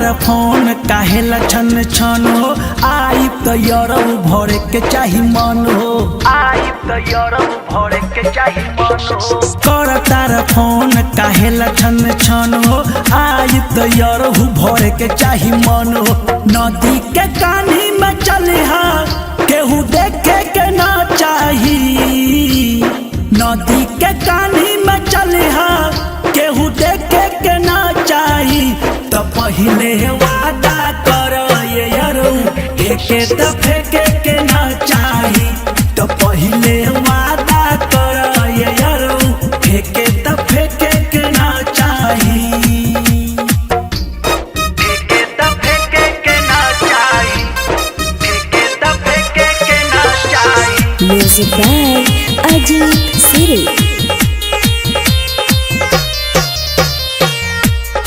तारा phone काहेला छन छन हो आई तो यरौ भरे के चाही मन हो आई तो यरौ भरे के चाही मन हो कर तारा फोन काहेला छन छन हो आई तो यरौ भरे के चाही मन हो नदी के कानी में चलिहा केहू देखे के ना चाही नदी के कानी में चलिहा केहू देखे के ना चाही तो पहिले वादा कर ये यारो एके दफे के ना चाही तो पहिले वादा कर ये यारो एके दफे के ना चाही एके दफे के ना चाही एके दफे के ना चाही। Music by Ajit Siri.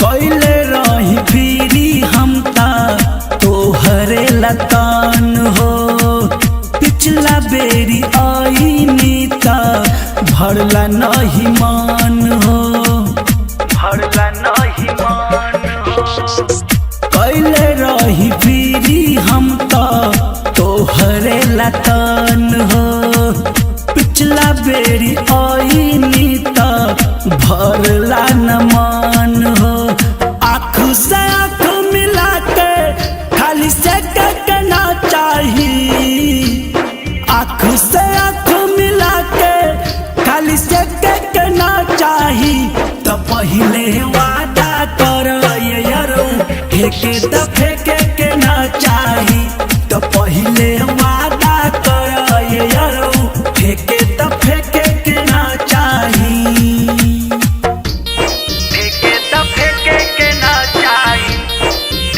कैले रही फिरी हम ता तोहरे लतान हो पिछला बेरी आईनी ता भरला नहीं मान हो भरला नहीं मान हो कैले रही फिरी हम ता तोहरे लतान हो पिछला बेरी आईनी ता भरला न मान हो आँख से आँख मिला के खाली से कहना चाहिए आँख से आँख मिला के खाली से कहना चाहिए तो पहिले वादा कर ये यारो एके दफे के ना चाहिए तो पहिले वादा कर ये यारो एके दफे के ना चाहिए एके दफे के ना चाहिए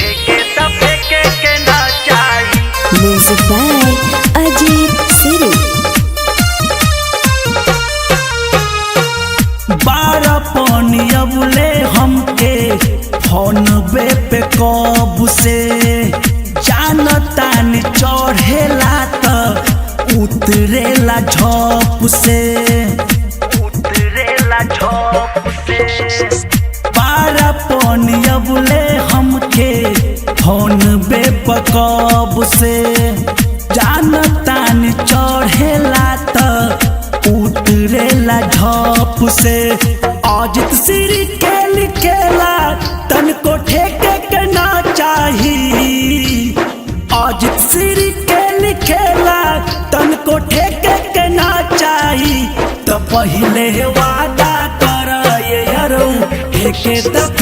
एके दफे के ना चाहिए। Music by Ajit Siri. बारह पानी अबले हमके फोन पे कब से जानता नि चढ़ेला तो उतरेला झप से उतरेला झप से बारह पानी अबले हमके फोन पे कब से जानता नि चढ़ेला तो उतरेला झप से अजित सिरी के लिखेला तन को ठेके के ना चाही अजित सिरी के लिखेला तन को ठेके के ना चाही तो पहिले वादा कर ये यारो एके दफे